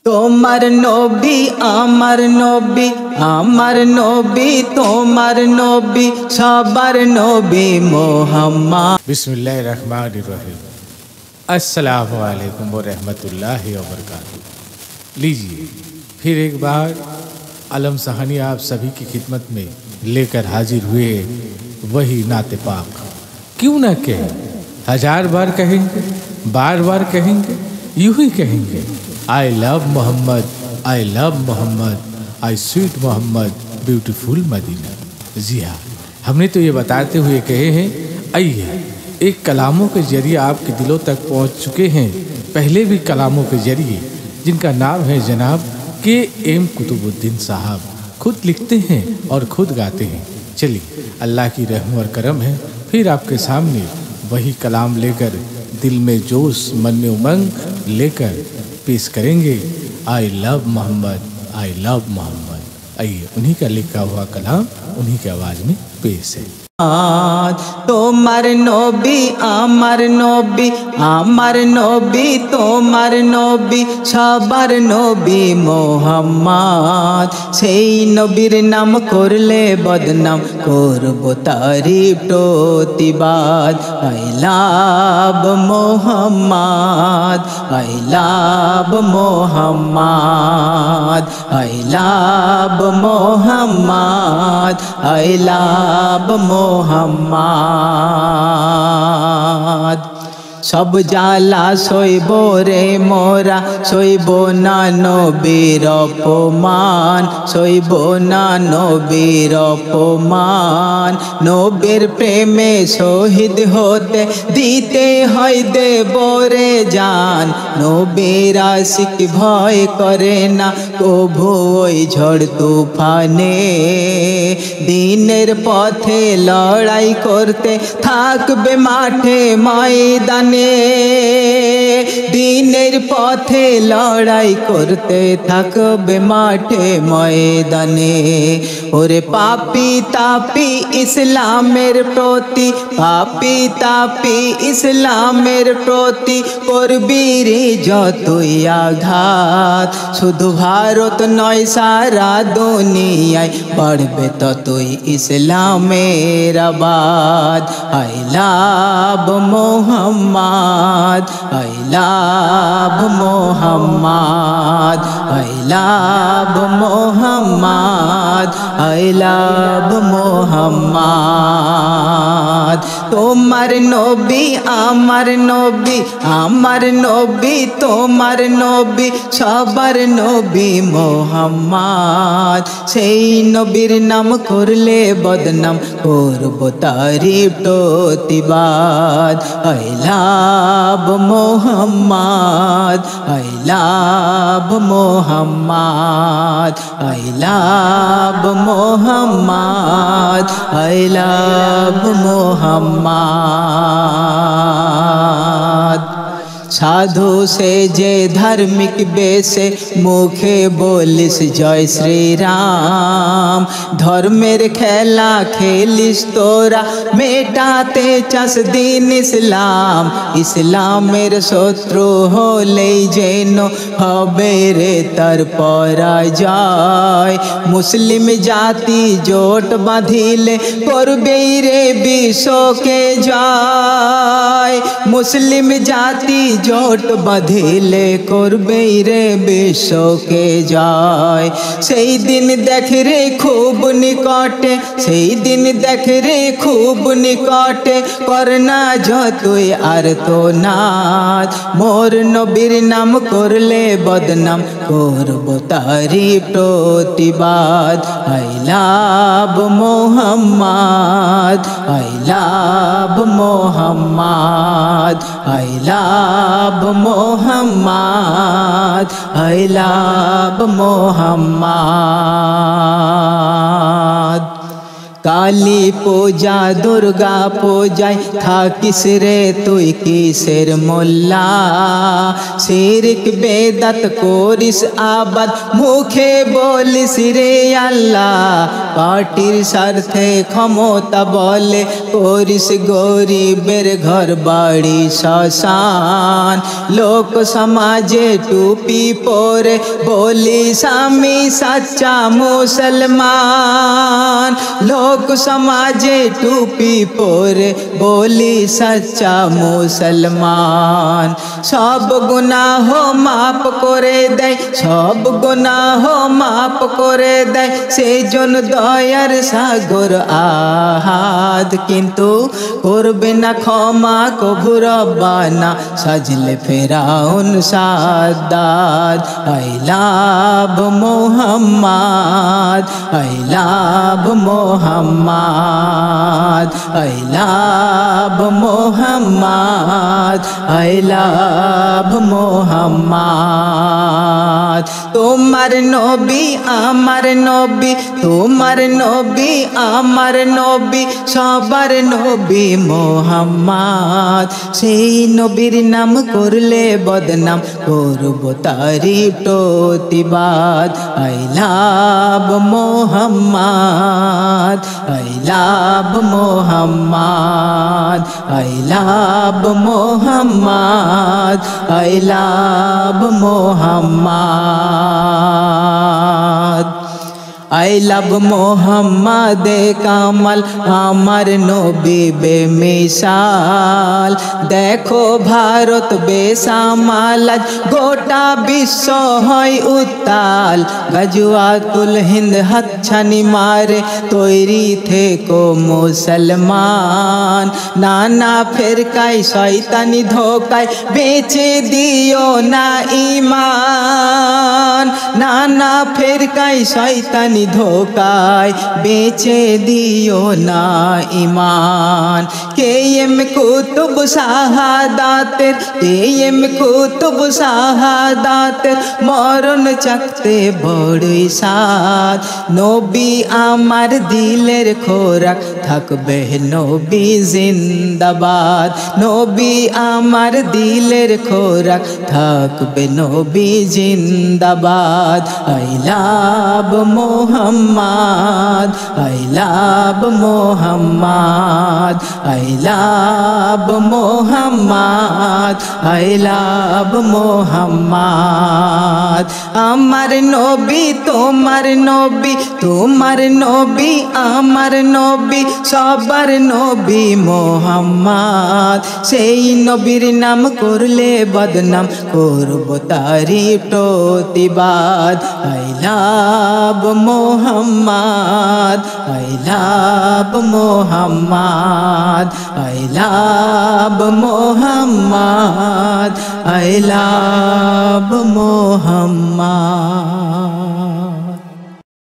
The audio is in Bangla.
তোমার নবী আমার নবী, আমার নবী তোমার নবী, সবার নবী মোহাম্মদ। बिस्मिल्लाहिर रहमानिर रहीम। अस्सलामु अलैकुम व रहमतुल्लाहि व बरकातुहू। लीजिए फिर एक बार अलम सहानी आप सभी की खिदमत में लेकर हाजिर हुए वही नाते पाक। क्यों ना कहें, हजार बार कहेंगे, बार बार कहेंगे, यूं ही कहेंगे, I love Mohammad, I love Mohammad, I sweet Muhammad, beautiful Medina. जी हाँ, हमने तो ये बताते हुए कहे हैं, आइए एक कलामों के जरिए आपके दिलों तक पहुंच चुके हैं पहले भी कलामों के जरिए, जिनका नाम है जनाब के.एम. कुतुबुद्दीन साहब। खुद लिखते हैं और खुद गाते हैं। चलिए, अल्लाह की रहम और करम है, फिर आपके सामने वही कलाम लेकर दिल में जोश मन में उमंग लेकर पेश करेंगे। I love Mohammad, I love Mohammad. आइए उन्हीं का लिखा हुआ कलाम उन्हीं की आवाज़ में पेश है। তোমার নবী আমার নবী, আমার নবী তোমার নবী, সবার নবী মোহাম্মদ। সেই নবীর নাম করলে বদনাম, করব তারই প্রতিবাদ। I love Muhammad, I love Muhammad, I love Muhammad, I love Mohammad. সব জ্বালা সইব রে মোরা, সইব না নবীর অপমান, সইব না নবীর অপমান। নবীর প্রেমে শহীদ হতে দিতে হয় দেব রে জান। নবীর আশিক ভয় করে না কভু ওই ঝড় তুফানে। দিনের পথে লড়াই করতে থাকবে মাঠে ময়দানে। দিনের পথে লড়াই করতে থাকবে মাঠে ময়দানে। ওরে পাপি তাপি ইসলামের প্রতি, পাপি তাপি ইসলামের প্রতি করবি রে যতই আঘাত। শুধু ভারত নয় সারা দুনিয়ায় বাড়বে ততই ইসলামের আবাদ। I love Muhammad, I love Muhammad, I love Muhammad, I love Mohammad. তোমার নবী আমার নবী, আমার নবী তোমার নবী, সবার নবী মোহাম্মদ। সেই নবীর নাম করলে বদনাম, করব তারই প্রতিবাদ। I love Muhammad, I love Muhammad, I love Muhammad, I love Mohammad. সাধু সে যে ধার্মিক বেশে মুখে বলিস জয় শ্রীরাম। ধর্মের খেলা খেলিস তোরা, মেটাতে চাস দিন ইসলাম। ইসলামের শত্রু হলেই যেন হবে রে তার পরাজয়। মুসলিম জাতি জোট বাঁধিলে করবেই রে বিশ্বকে জয়। মুসলিম জাতি জোট বাঁধিলে করবেই রে বিশ্বকে জয়। সেই দিন দেখ রে খুব নিকটে, সেই দিন দেখ রে খুব নিকটে, করনা যতই আর তো নাথ। মোর নবীর নাম করলে বদনাম, করব তারই প্রতিবাদ। I love Muhammad, I love Muhammad, I love Muhammad, I love Muhammad. Kali Puja Durga পূজায় থাকিস রে তুই কিসের মোল্লা শিরক বেদাত করিস আবাদ মুখে বলিস রে আল্লাহ পার্টির স্বার্থে ক্ষমতা বলে করিস গরিবের ঘর বাড়ি শ্মশান লোক সমাজে টুপি পরে বলিস আমি সচ্চা মুসলমান लोक समाजे टूपी पोरे बोली सच्चा मुसलमान सब गुनाह माफ करे दे सब गुनाह माफ करे दे से जन दयार सागर आहाद किन्तु करबे ना क्षमा कभु रब्बाना साजले फिराउन साद्दाद I love Muhammad I love Muhammad I love Muhammad I love Muhammad তোমার নবী আমার নবী তোমার নবী আমার নবী সবার নবী মুহাম্মদ সেই নবীর নাম করলে বদনাম করব তারিফ প্রতিবাদ I love Muhammad I love Muhammad I love Muhammad I love Muhammad I love Muhammad Kamal আমার নবী বেমিসাল দেখো ভারত বেসামাল আজ গোটা বিশ্ব হয় উত্তাল গজওয়াতুল হিন্দ হাতছানি মারে তৈরি থেকো মুসলমান নানা ফেরকায় শয়তানি ধোকায় বেচে দিও না ঈমান নানা ফেরকায় শয়তানি ধোকায় বেচে দিও না ঈমান কে এম কুতুব শাহাদাতের কে এম কুতুব শাহাদাতের মরণ চাকতে বড়ই সাদ নবী আমার দিলের খোরাক থাকবে নবী জিন্দাবাদ নবী আমার দিলের খোরাক থাকবে নবী জিন্দাবাদ I love Muhammad I love Muhammad I love Muhammad I love Muhammad আমার নবী তোমার নবী তোমার নবী আমার নবী সবার নবী মুহাম্মদ সেই নবীর নাম করলে বদনাম করব তারিফ প্রতিবাদ I love Muhammad I love Muhammad I love Muhammad I love Muhammad